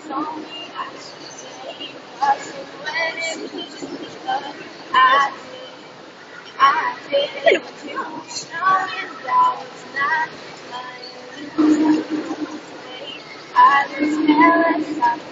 told me I should say it wasn't when it was, but I did too, knowing that it's not my way. I was careless,